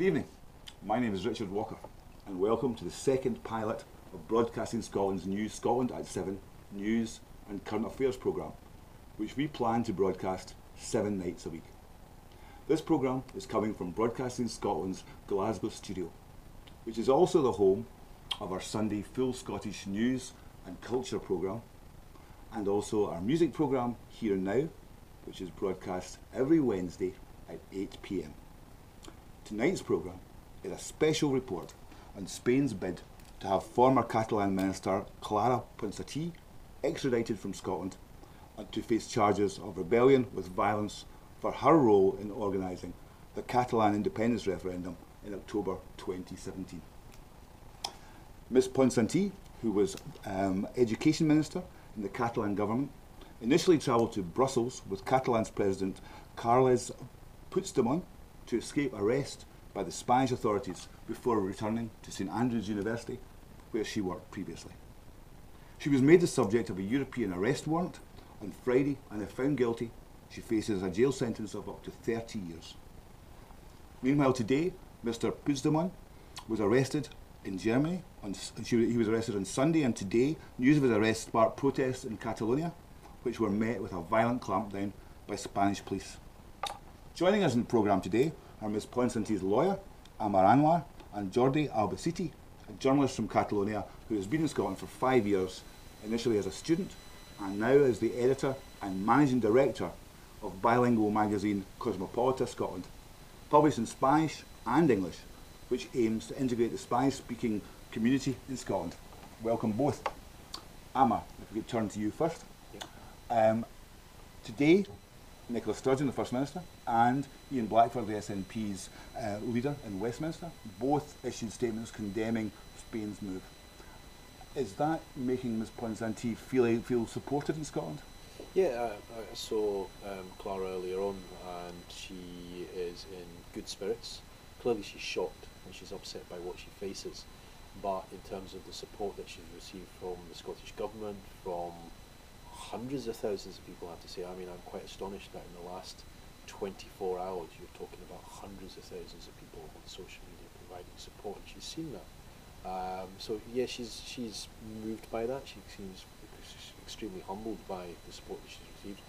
Good evening. My name is Richard Walker and welcome to the second pilot of Broadcasting Scotland's new Scotland at 7 news and current affairs programme, which we plan to broadcast 7 nights a week. This programme is coming from Broadcasting Scotland's Glasgow studio, which is also the home of our Sunday full Scottish news and culture programme, and also our music programme Here and Now, which is broadcast every Wednesday at 8 p.m. Tonight's programme is a special report on Spain's bid to have former Catalan Minister Carla Ponsati extradited from Scotland and to face charges of rebellion with violence for her role in organising the Catalan independence referendum in October 2017. Ms Ponsati, who was Education Minister in the Catalan government, initially travelled to Brussels with Catalan's President Carla Puigdemont to escape arrest by the Spanish authorities before returning to St Andrews University, where she worked previously. She was made the subject of a European Arrest Warrant on Friday, and if found guilty, she faces a jail sentence of up to 30 years. Meanwhile, today, Mr Puigdemont was arrested in Germany. He was arrested on Sunday, and today, news of his arrest sparked protests in Catalonia, which were met with a violent clampdown by Spanish police. Joining us in the programme today are Ms Ponsati's lawyer, Aamer Anwar, and Jordi Albacete, a journalist from Catalonia who has been in Scotland for 5 years, initially as a student and now as the editor and managing director of bilingual magazine Cosmopolita Scotland, published in Spanish and English, which aims to integrate the Spanish-speaking community in Scotland. Welcome both. Aamer, if we could turn to you first. Yeah. Today, Nicola Sturgeon, the First Minister, and Ian Blackford, the SNP's leader in Westminster, both issued statements condemning Spain's move. Is that making Ms Ponsati feel supported in Scotland? Yeah, I saw Clara earlier on, and she is in good spirits. Clearly she's shocked and she's upset by what she faces, but in terms of the support that she's received from the Scottish Government, from hundreds of thousands of people, I have to say, I mean, I'm quite astonished that in the last 24 hours you're talking about hundreds of thousands of people on social media providing support, and she's seen that. So yeah, she's moved by that. She seems extremely humbled by the support that she's received,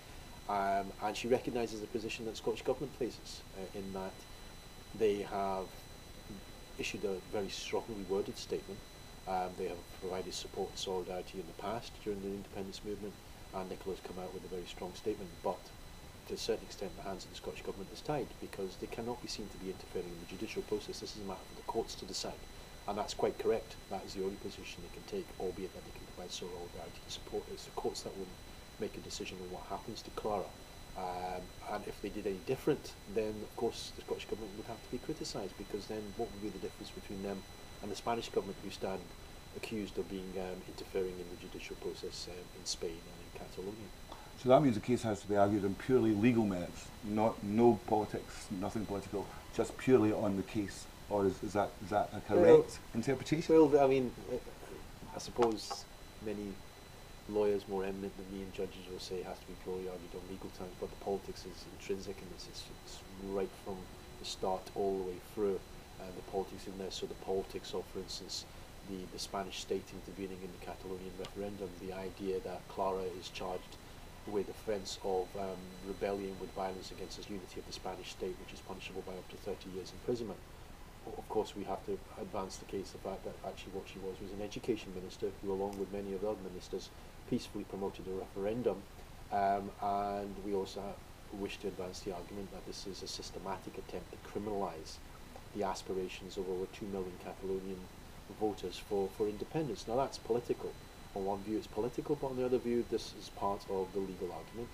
and she recognises the position that the Scottish Government faces, in that they have issued a very strongly worded statement. They have provided support and solidarity in the past during the independence movement, and Nicola's come out with a very strong statement, but to a certain extent the hands of the Scottish Government is tied, because they cannot be seen to be interfering in the judicial process. This is a matter for the courts to decide, and that's quite correct. That is the only position they can take, albeit that they can provide solidarity and support. It's the courts that will make a decision on what happens to Clara, and if they did any different, then of course the Scottish Government would have to be criticised, because then what would be the difference between them and the Spanish Government, who stand accused of being interfering in the judicial process in Spain and in Catalonia. So that means the case has to be argued on purely legal merits, no politics, nothing political, just purely on the case, or is that a correct interpretation? Well, I mean, I suppose many lawyers more eminent than me and judges will say it has to be purely argued on legal terms, but the politics is intrinsic in this. It's right from the start all the way through, the politics in there. So the politics of, for instance, the Spanish state intervening in the Catalonian referendum, the idea that Clara is charged with offence of rebellion with violence against the unity of the Spanish state, which is punishable by up to 30 years imprisonment. Of course, we have to advance the case, the fact that actually what she was an education minister who, along with many of the other ministers, peacefully promoted a referendum, and we also wish to advance the argument that this is a systematic attempt to criminalise the aspirations of over 2 million Catalonian voters for independence. Now that's political. On one view it's political, but on the other view this is part of the legal argument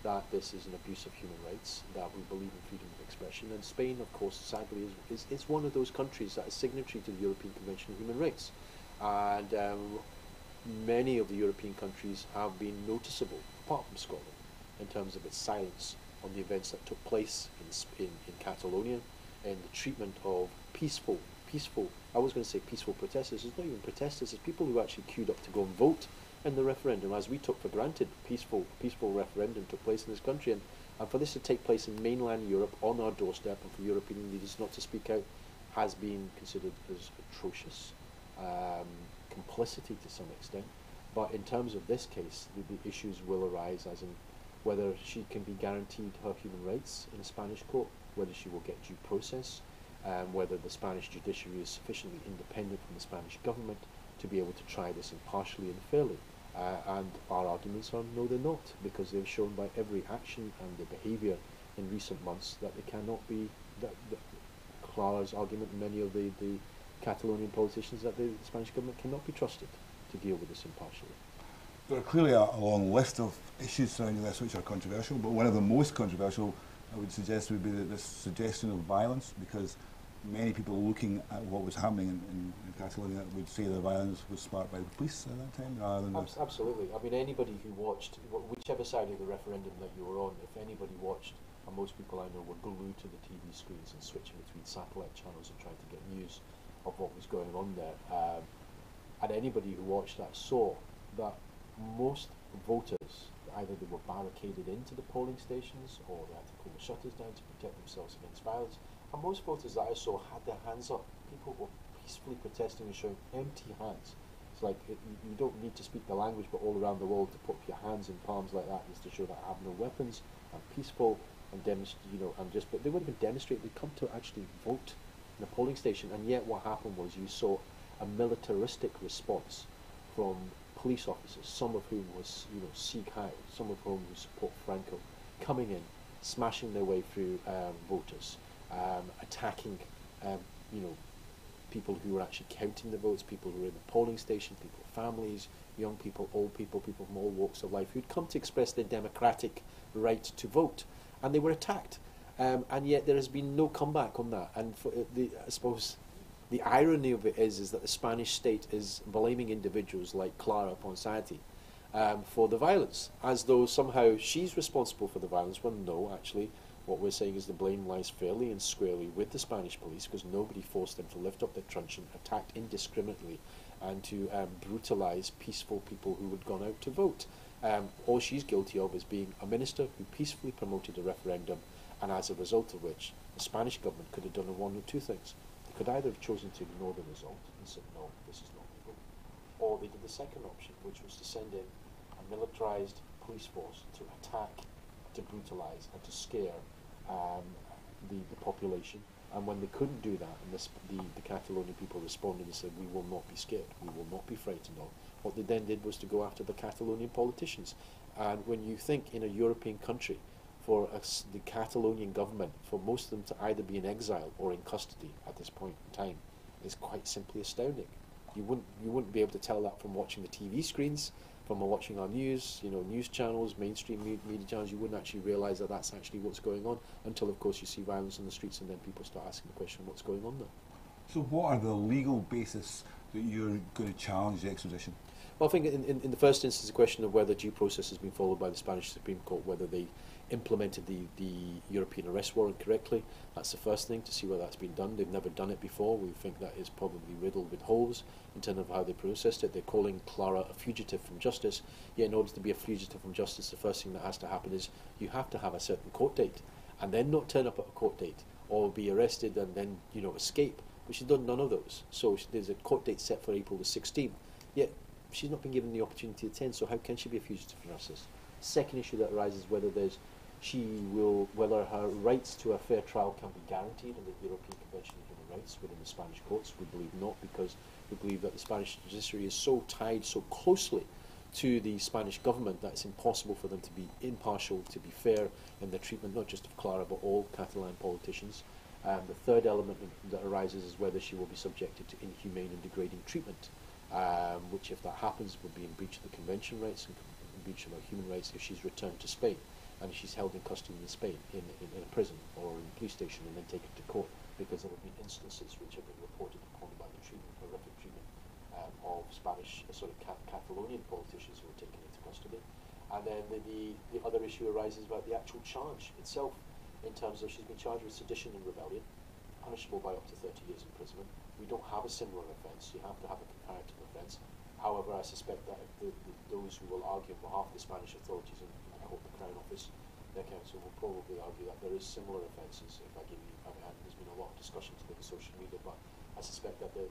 that this is an abuse of human rights, that we believe in freedom of expression, and Spain, of course, sadly is one of those countries that is signatory to the European Convention on Human Rights, and many of the European countries have been noticeable, apart from Scotland, in terms of its silence on the events that took place in Catalonia, and the treatment of peaceful, I was going to say peaceful protesters. It's not even protesters, it's people who actually queued up to go and vote in the referendum, as we took for granted. Peaceful referendum took place in this country, and for this to take place in mainland Europe on our doorstep, and for European leaders not to speak out has been considered as atrocious, complicity to some extent. But in terms of this case, the issues will arise as in whether she can be guaranteed her human rights in a Spanish court, whether she will get due process, whether the Spanish judiciary is sufficiently independent from the Spanish government to be able to try this impartially and fairly. And our arguments are no, they're not, because they've shown by every action and the behaviour in recent months that they cannot be, that Clara's argument and many of the Catalonian politicians, that the Spanish government cannot be trusted to deal with this impartially. There are clearly a long list of issues surrounding this which are controversial, but one of the most controversial, I would suggest, would be this suggestion of violence, because many people looking at what was happening in Catalonia would say the violence was sparked by the police at that time rather than Absolutely. I mean, anybody who watched, whichever side of the referendum that you were on, if anybody watched, and most people I know were glued to the TV screens and switching between satellite channels and trying to get news of what was going on there, and anybody who watched that saw that most voters, either they were barricaded into the polling stations or they had to pull the shutters down to protect themselves against violence. And most voters that I saw had their hands up. People were peacefully protesting and showing empty hands. It's like you don't need to speak the language, but all around the world to put your hands in palms like that is to show that I have no weapons, I'm peaceful, and but they wouldn't even demonstrate. They come to actually vote in a polling station, and yet what happened was you saw a militaristic response from police officers, some of whom was Sieg Heil, some of whom who support Franco, coming in, smashing their way through voters, attacking people who were actually counting the votes, people who were in the polling station, people, families, young people, old people, people from all walks of life who'd come to express their democratic right to vote, and they were attacked. And yet there has been no comeback on that. And I suppose the irony of it is that the Spanish state is blaming individuals like Carla Ponsati for the violence, as though somehow she's responsible for the violence, when no, actually, what we're saying is the blame lies fairly and squarely with the Spanish police, because nobody forced them to lift up their truncheon, attacked indiscriminately, and to brutalise peaceful people who had gone out to vote. All she's guilty of is being a minister who peacefully promoted a referendum, and as a result of which, the Spanish government could have done one of two things. They could either have chosen to ignore the result and said, no, this is not legal, or they did the second option, which was to send in a militarised police force to attack, to brutalise, and to scare the population. And when they couldn't do that, and the Catalonian people responded and said, we will not be scared, we will not be frightened of, what they then did was to go after the Catalonian politicians. And when you think in a European country, for the Catalonian government, for most of them to either be in exile or in custody at this point in time, is quite simply astounding. You wouldn't be able to tell that from watching the TV screens, from watching our news, news channels, mainstream media channels. You wouldn't actually realise that that's actually what's going on until, of course, you see violence in the streets, and then people start asking the question, what's going on there? So what are the legal basis that you're going to challenge the extradition? Well, I think in the first instance, the question of whether due process has been followed by the Spanish Supreme Court, whether they implemented the European Arrest Warrant correctly. That's the first thing, to see whether that's been done. They've never done it before. We think that is probably riddled with holes in terms of how they processed it. They're calling Clara a fugitive from justice. Yet in order to be a fugitive from justice, the first thing that has to happen is you have to have a certain court date, and then not turn up at a court date, or be arrested and then escape. But she's done none of those. So there's a court date set for April the 16th. Yet she's not been given the opportunity to attend. So how can she be a fugitive from justice? Second issue that arises whether whether her rights to a fair trial can be guaranteed under the European Convention on Human Rights within the Spanish courts. We believe not, because we believe that the Spanish judiciary is so tied so closely to the Spanish government that it's impossible for them to be impartial, to be fair in their treatment, not just of Clara, but all Catalan politicians. The third element that arises is whether she will be subjected to inhumane and degrading treatment, which, if that happens, would be in breach of the Convention rights and in breach of her human rights if she's returned to Spain. And she's held in custody in Spain, in a prison or in a police station, and then taken to court, because there have been instances which have been reported upon about the horrific treatment of Catalonian politicians who were taken into custody. And then the other issue arises about the actual charge itself, in terms of she's been charged with sedition and rebellion, punishable by up to 30 years imprisonment. We don't have a similar offence. You have to have a comparative offence. However, I suspect that if those who will argue on behalf of the Spanish authorities in the Crown Office their counsel will probably argue that there is similar offences. If I give you, and there's been a lot of discussion today on social media, but I suspect that there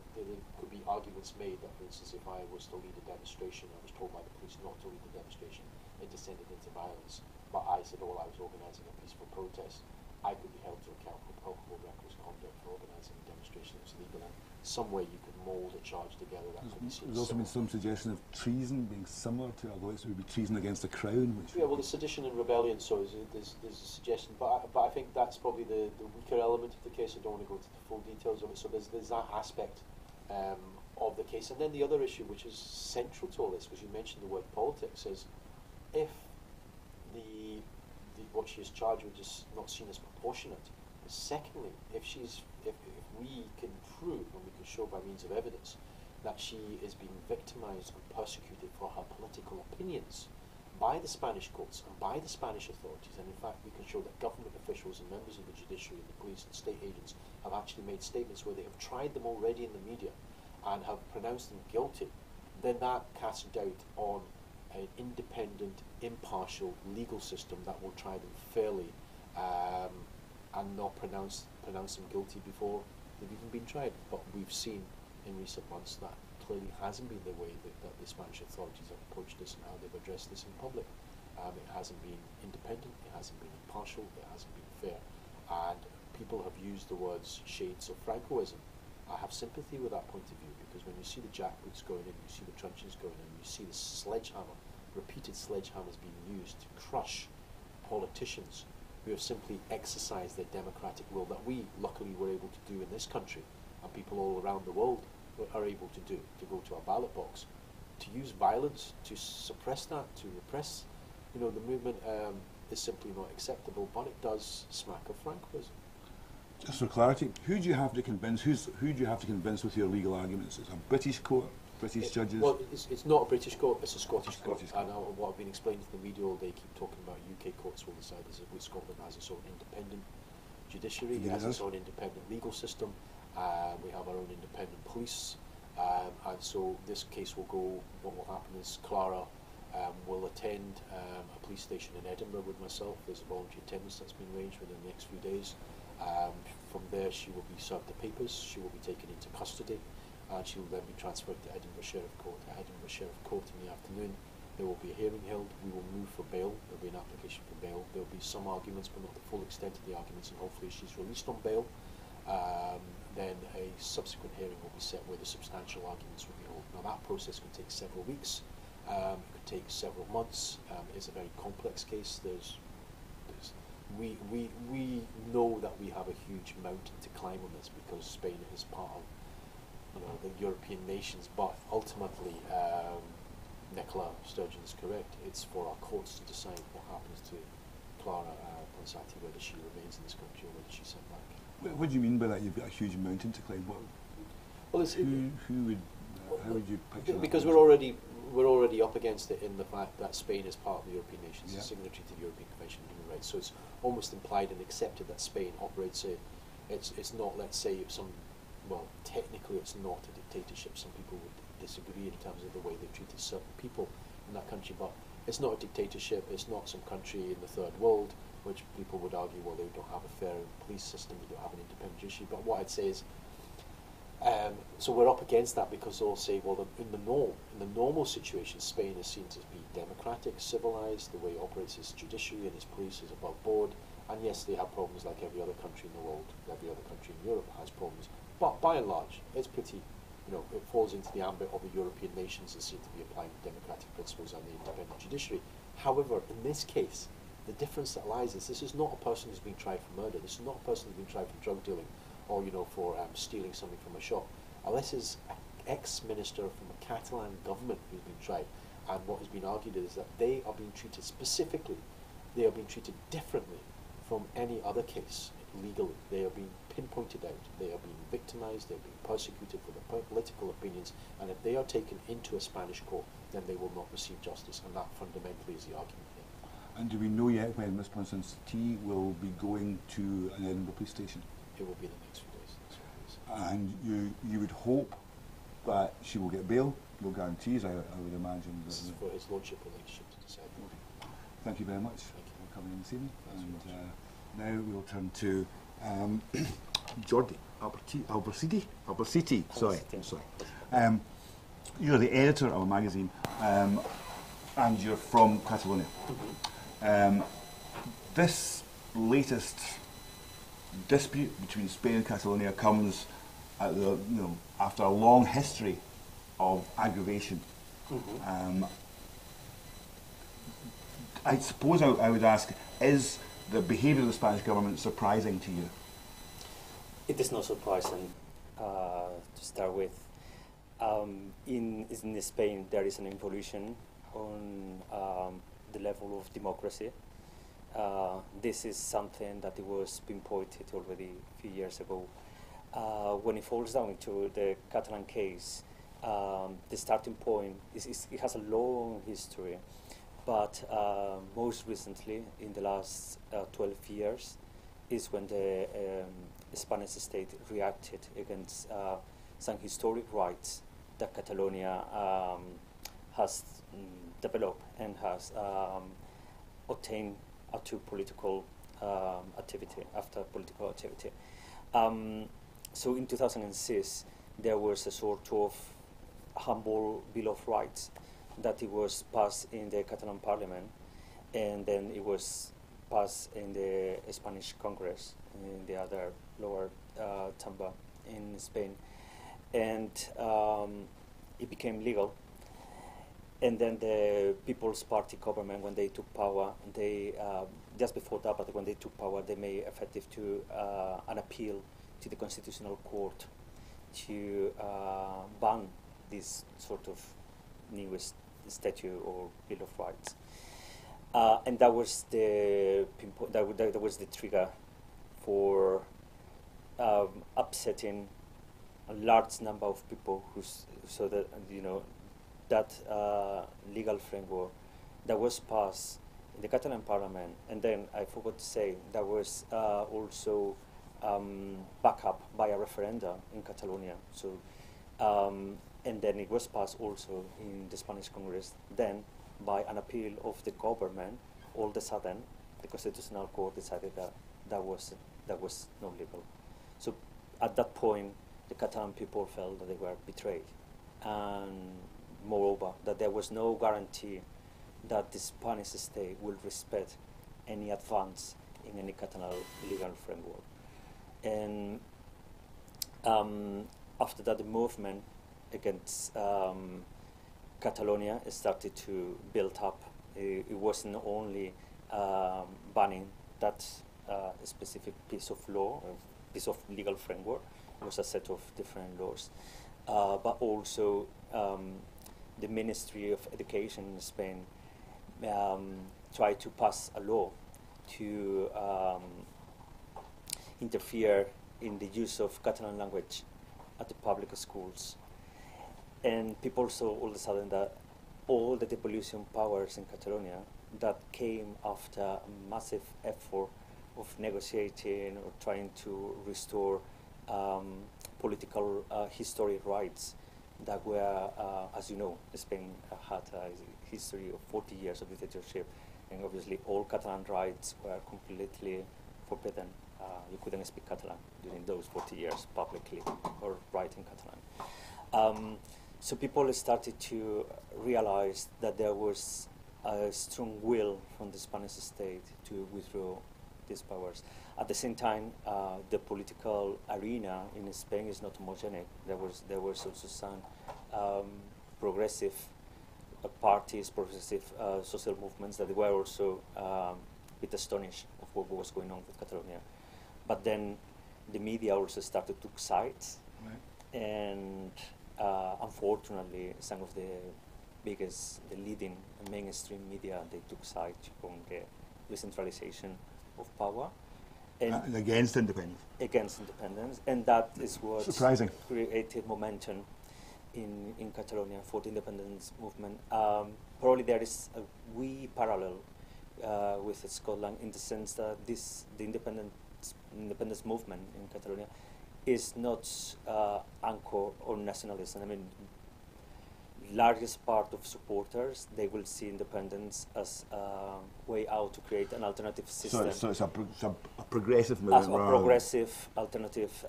could be arguments made that, for instance, if I was to lead a demonstration, I was told by the police not to lead the demonstration, it descended into violence, but I said, I was organising a peaceful protest, I could be held to account for culpable reckless conduct for organising a demonstration that was legal. And some way you could mould a charge together that could be seen. There's also been some suggestion of treason being similar to, although it would be treason against the crown. Which well, the sedition and rebellion, so there's a suggestion, but I think that's probably the weaker element of the case. I don't want to go into the full details of it. So there's that aspect of the case. And then the other issue, which is central to all this, because you mentioned the word politics, is if what she is charged with is not seen as proportionate. Secondly, if we can prove, and we can show by means of evidence, that she is being victimised and persecuted for her political opinions by the Spanish courts and by the Spanish authorities, and in fact we can show that government officials and members of the judiciary and the police and state agents have actually made statements where they have tried them already in the media and have pronounced them guilty, then that casts doubt on an independent, impartial legal system that will try them fairly and not pronounce them guilty before they've even been tried. But we've seen in recent months that clearly hasn't been the way that the Spanish authorities have approached this and how they've addressed this in public. It hasn't been independent, it hasn't been impartial, it hasn't been fair. And people have used the words shades of Francoism. I have sympathy with that point of view, because when you see the jackboots going in, you see the truncheons going in, you see the repeated sledgehammers being used to crush politicians who have simply exercised their democratic will that we luckily were able to do in this country, and people all around the world are able to do, to go to our ballot box. To use violence to suppress that, to repress, the movement is simply not acceptable, but it does smack of Francoism. Just for clarity, who do you have to convince? Who do you have to convince with your legal arguments? It's a British court, British judges? Well, it's not a British court, it's a Scottish court. Court. And what I've been explaining to the media all day, keep talking about UK courts will decide as if Scotland has its own independent judiciary, it has its own independent legal system, we have our own independent police, and so this case will go, what will happen is Clara will attend a police station in Edinburgh with myself. There's a voluntary attendance that's been arranged within the next few days. From there she will be served the papers, she will be taken into custody, and she will then be transferred to Edinburgh Sheriff Court. At Edinburgh Sheriff Court in the afternoon there will be a hearing held, we will move for bail, there will be an application for bail, there will be some arguments but not the full extent of the arguments, and hopefully she's released on bail. Then a subsequent hearing will be set where the substantial arguments will be held. Now that process could take several weeks, it could take several months, it's a very complex case. We know that we have a huge mountain to climb on this because Spain is part of the European nations, but ultimately Nicola Sturgeon is correct. It's for our courts to decide what happens to Carla Ponsati, whether she remains in this country or whether she's sent back. What do you mean by that? You've got a huge mountain to climb. How would you picture that? Because we're already up against it in the fact that Spain is part of the European nations, a signatory to the European Convention on Human Rights. So it's almost implied and accepted that Spain operates it's not, let's say, technically it's not a dictatorship. Some people would disagree in terms of the way they've treated certain people in that country, but it's not a dictatorship, it's not some country in the third world, which people would argue, well, they don't have a fair police system, they don't have an independent judiciary. But what I'd say is, so we're up against that because they'll say, well, in the normal situation, Spain is seen to be democratic, civilized, the way it operates its judiciary and its police is above board, and yes, they have problems like every other country in the world, every other country in Europe has problems, but by and large, it's pretty, it falls into the ambit of the European nations that seem to be applying democratic principles and the independent judiciary. However, in this case, the difference that lies is this is not a person who's been tried for murder, this is not a person who's been tried for drug dealing, or for stealing something from a shop. This is an ex-minister from the Catalan government who's been tried, and what has been argued is that they are being treated specifically, they are being treated differently from any other case legally. They are being pinpointed out, they are being victimized, they are being persecuted for their political opinions, and if they are taken into a Spanish court, then they will not receive justice, and that fundamentally is the argument here. And do we know yet when Ms. Ponsati will be going to an Edinburgh police station? It will be the next few days. And you would hope that she will get bail? No guarantees, I would imagine. This is for His Lordship or Ladyship to decide. Okay. Thank you very much. Thank you. coming in this evening. And now we'll turn to Jordi Albacete. Sorry. You're the editor of a magazine, and you're from Catalonia. This latest dispute between Spain and Catalonia comes at the, after a long history of aggravation. I suppose I would ask, is the behaviour of the Spanish government surprising to you? It is not surprising, to start with. In Spain, there is an evolution on the level of democracy. This is something that it was pinpointed already a few years ago. When it falls down into the Catalan case, the starting point it has a long history, but most recently, in the last 12 years, is when the Spanish state reacted against some historic rights that Catalonia has developed and has obtained after political activity. So in 2006, there was a sort of humble Bill of Rights that it was passed in the Catalan Parliament, and then it was passed in the Spanish Congress, in the other lower chamber in Spain, and it became legal. And then the People's Party government, when they took power, they just before that, but when they took power, they made effective to an appeal to the Constitutional Court to ban this sort of newest statute or Bill of Rights, and that was the that was the trigger for upsetting a large number of people so that that legal framework that was passed in the Catalan Parliament, and then I forgot to say that was also backed up by a referendum in Catalonia. So. And then it was passed also in the Spanish Congress, then by an appeal of the government. All of a sudden, the Constitutional Court decided that that was not legal. So at that point, the Catalan people felt that they were betrayed, and moreover, that there was no guarantee that the Spanish state will respect any advance in any Catalan legal framework. And after that, the movement against Catalonia started to build up. It wasn't only banning that specific piece of law, piece of legal framework. It was a set of different laws, but also the Ministry of Education in Spain tried to pass a law to interfere in the use of Catalan language at the public schools. And people saw all of a sudden that all the devolution powers in Catalonia that came after a massive effort of negotiating or trying to restore political historic rights that were, as you know, Spain had a history of 40 years of dictatorship, and obviously all Catalan rights were completely forbidden. You couldn't speak Catalan during those 40 years publicly or write in Catalan. So people started to realize that there was a strong will from the Spanish state to withdraw these powers. At the same time, the political arena in Spain is not homogeneous. There was also some progressive parties, progressive social movements that were also a bit astonished of what was going on with Catalonia. But then the media also started to take sides, right. And unfortunately, some of the leading mainstream media, they took sides on the decentralization of power. And against independence. Against independence, and that is what surprising created momentum in Catalonia for the independence movement. Probably there is a wee parallel with Scotland in the sense that the independence movement in Catalonia is not anchored on nationalism. I mean, largest part of supporters, they will see independence as a way out to create an alternative system. So it's a progressive As movement. a progressive, alternative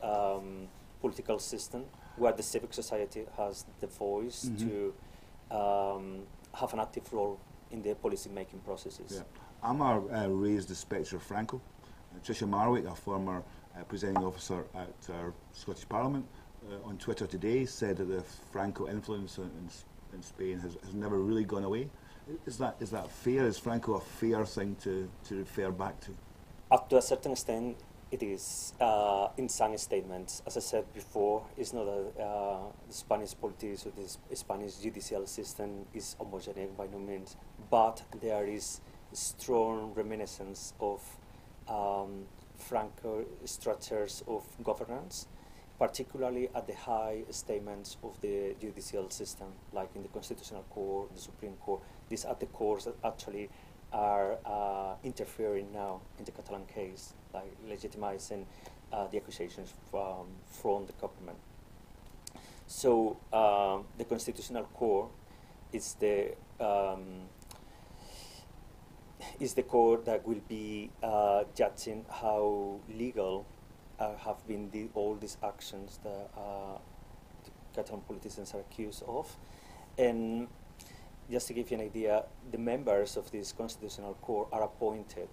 political system where the civic society has the voice to have an active role in the policy-making processes. Yeah. Aamer raised the spectre of Franco. Tricia Marwick, a former presiding officer at our Scottish Parliament, on Twitter today said that the Franco influence in Spain has never really gone away. Is that fair? Is Franco a fair thing to refer back to? Up to a certain extent, it is in some statements. As I said before, it's not that the Spanish politics or the Spanish judicial system is homogeneous by no means, but there is strong reminiscence of Franco structures of governance, particularly at the high statements of the judicial system, like in the Constitutional Court, the Supreme Court. These are the courts that actually are interfering now in the Catalan case, like legitimizing the accusations from the government. So the Constitutional Court is the court that will be judging how legal have been all these actions that the Catalan politicians are accused of. And just to give you an idea, the members of this Constitutional Court are appointed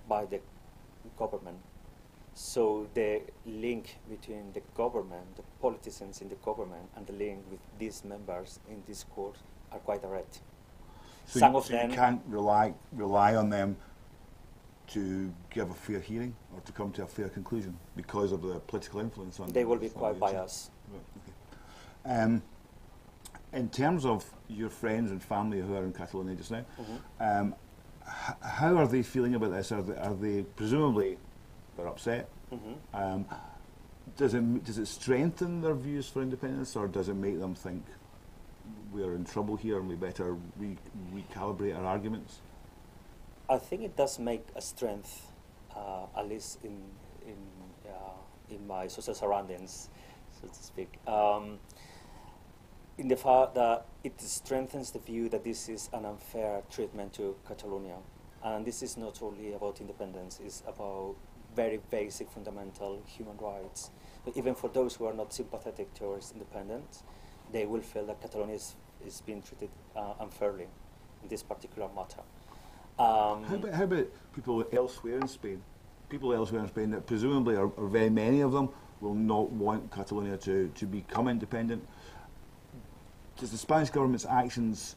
by the government. So the link between the government, the politicians in the government, and the link with these members in this court are quite direct. So Some of them you can't rely on them to give a fair hearing or to come to a fair conclusion because of the political influence on them. They will be quite biased. Right, okay. In terms of your friends and family who are in Catalonia just now, how are they feeling about this? Are they presumably they're upset? Does it strengthen their views for independence, or does it make them think we're in trouble here and we better recalibrate our arguments? I think it does make a strength, at least in my social surroundings, so to speak. In the fact that it strengthens the view that this is an unfair treatment to Catalonia. And this is not only about independence, it's about very basic fundamental human rights. But even for those who are not sympathetic towards independence, they will feel that Catalonia is being treated unfairly in this particular matter. How about people elsewhere in Spain? People elsewhere in Spain that presumably are very many of them will not want Catalonia to become independent. Does the Spanish government's actions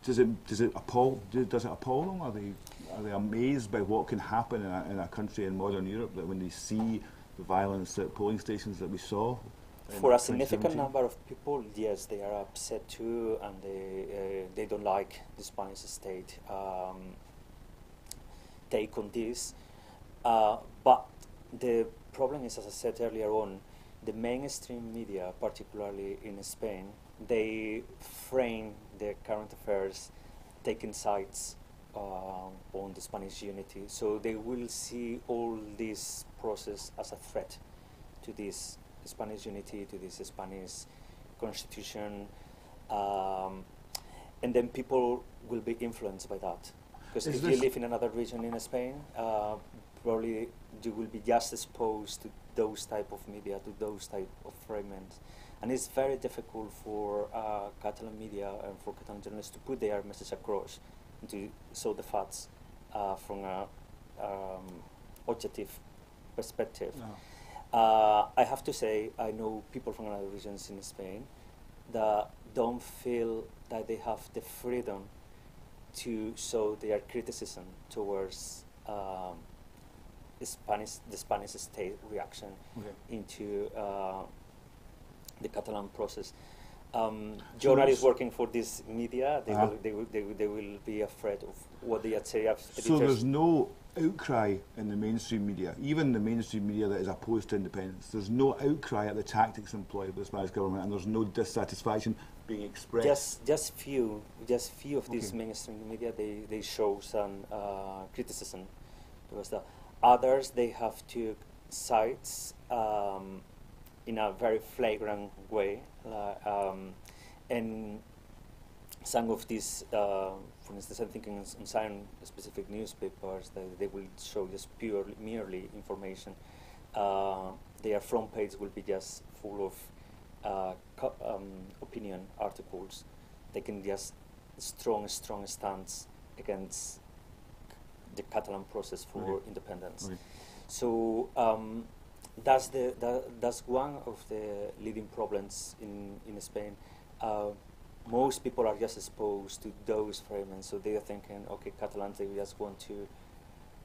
does it appall them? Are they amazed by what can happen in a country in modern Europe, that when they see the violence at polling stations that we saw? For a significant number of people, yes, they are upset too, and they don't like the Spanish state take on this. But the problem is, as I said earlier on, the mainstream media, particularly in Spain, they frame their current affairs taking sides on the Spanish unity. So they will see all this process as a threat to this Spanish unity, to this Spanish constitution, and then people will be influenced by that. Because if you live in another region in Spain, probably you will be just exposed to those type of media, to those type of fragments. And it's very difficult for Catalan media and for Catalan journalists to put their message across and to show the facts from an objective perspective. No. I have to say, I know people from other regions in Spain that don't feel that they have the freedom to show their criticism towards the Spanish state reaction into the Catalan process. Journalists working for this media, they will be afraid of what they say. So there's no outcry in the mainstream media, even the mainstream media that is opposed to independence. There's no outcry at the tactics employed by the Spanish government, and there's no dissatisfaction being expressed. Just few of these mainstream media they show some criticism towards that. Others they have to sides in a very flagrant way, and some of these, for instance, I'm thinking on some specific newspapers that they will show just merely information. Their front page will be just full of opinion articles. They can just strong stance against the Catalan process for independence. Okay. So that's one of the leading problems in Spain. Most people are just exposed to those fragments, so they are thinking, okay, Catalans, they just want to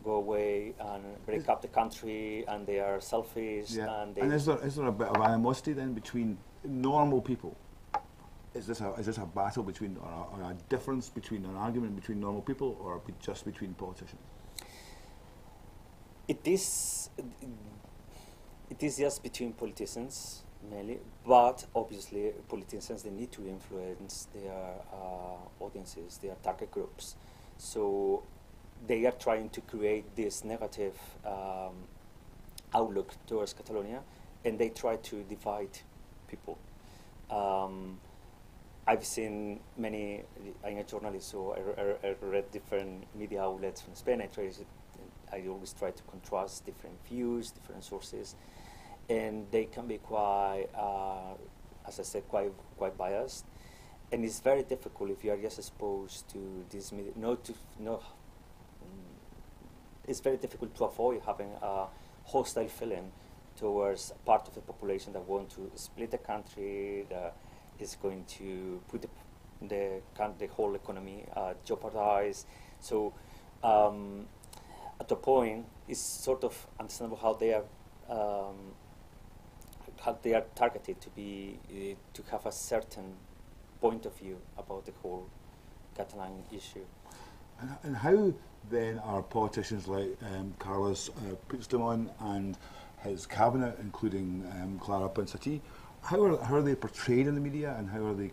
go away and break up the country, and they are selfish. Yeah. And is there a bit of animosity then between normal people? Is this a battle between, or a difference between, an argument between normal people, or just between politicians? It is just between politicians mainly, but obviously politicians, they need to influence their audiences, their target groups. So they are trying to create this negative outlook towards Catalonia, and they try to divide people. I've seen many, I'm a journalist, so I read different media outlets from Spain. I always try to contrast different views, different sources, and they can be quite, as I said, quite biased. And it's very difficult if you are just exposed to this media. It's very difficult to avoid having a hostile feeling towards a part of the population that want to split the country, that is going to put the whole economy jeopardized. So at a point, it's sort of understandable how they are targeted to be to have a certain point of view about the whole Catalan issue. And how then are politicians like Carlos Puigdemont and his cabinet, including Carla Ponsati, how are they portrayed in the media, and how are they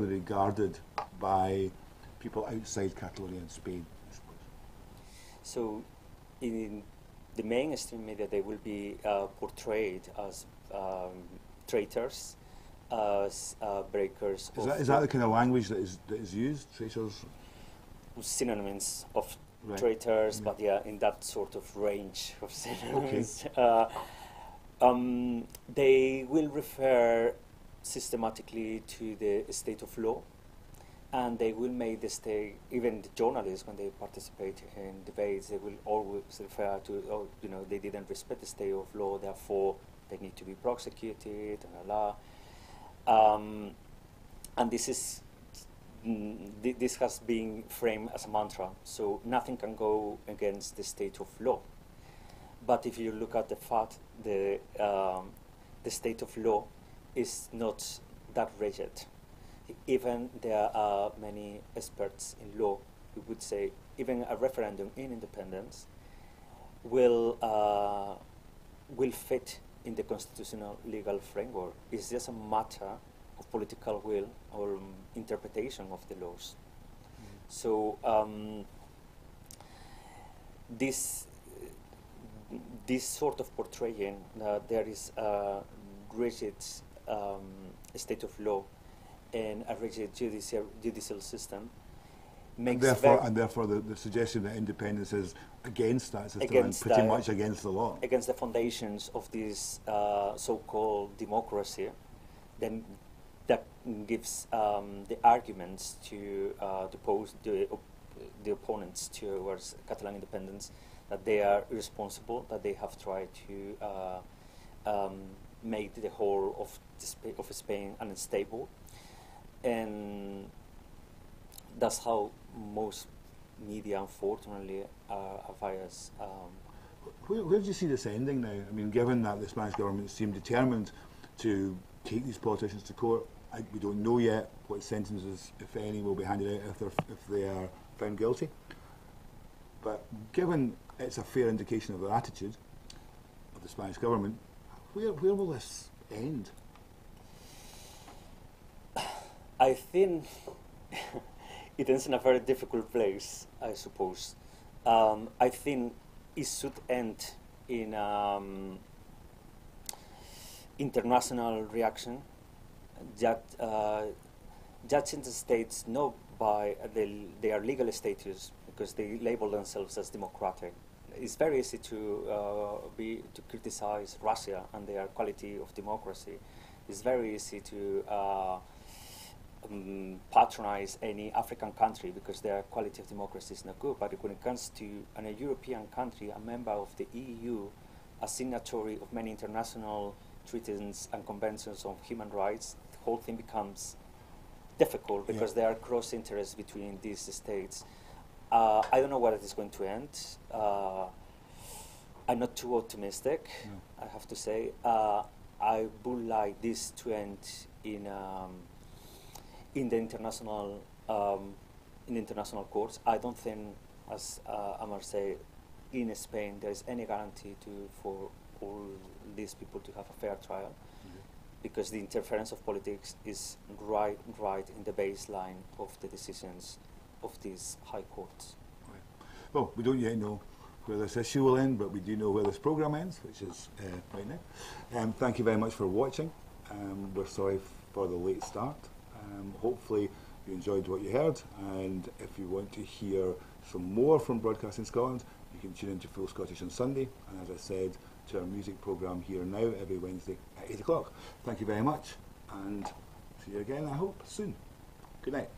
regarded by people outside Catalonia and Spain, I suppose? So, in the mainstream media, they will be portrayed as traitors, as breakers. Is that the kind of language that is used? Traitors? Synonyms of traitors, but yeah, in that sort of range of synonyms. Okay. They will refer systematically to the state of law, and they will make the state, even the journalists, when they participate in debates, they will always refer to, they didn't respect the state of law, therefore they need to be prosecuted, and this has been framed as a mantra, so nothing can go against the state of law. But if you look at the fact, the state of law is not that rigid. Even there are many experts in law who would say even a referendum in independence will fit in the constitutional legal framework. It's just a matter of political will or interpretation of the laws. So this sort of portraying that there is a rigid state of law and a rigid judicial system makes and therefore the suggestion that independence is against that system and pretty much against the law. Against the foundations of this so-called democracy, then that gives the arguments to the opponents towards Catalan independence that they are irresponsible, that they have tried to make the whole of Spain unstable, and that's how most media, unfortunately, are biased. Where do you see this ending now? I mean, given that the Spanish government seemed determined to take these politicians to court, we don't know yet what sentences, if any, will be handed out if they are found guilty. But given it's a fair indication of their attitude of the Spanish government, where will this end? I think it ends in a very difficult place, I suppose. I think it should end in international reaction, judging the states not by their legal status, because they label themselves as democratic. It's very easy to criticize Russia and their quality of democracy. It's very easy to patronize any African country because their quality of democracy is not good. But when it comes to a European country, a member of the EU, a signatory of many international treaties and conventions on human rights, the whole thing becomes difficult because there are cross interests between these states. I don't know where it is going to end. I'm not too optimistic, I have to say. I would like this to end in the international courts. I don't think, as Aamer said, in Spain there is any guarantee for all these people to have a fair trial, because the interference of politics is right in the baseline of the decisions of these high courts. Right. Well, we don't yet know where this issue will end, but we do know where this programme ends, which is right now. Thank you very much for watching. We're sorry for the late start. Hopefully you enjoyed what you heard, and if you want to hear some more from Broadcasting Scotland, you can tune into Full Scottish on Sunday, and as I said, to our music programme Here and Now every Wednesday at 8 o'clock. Thank you very much, and see you again, I hope, soon. Good night.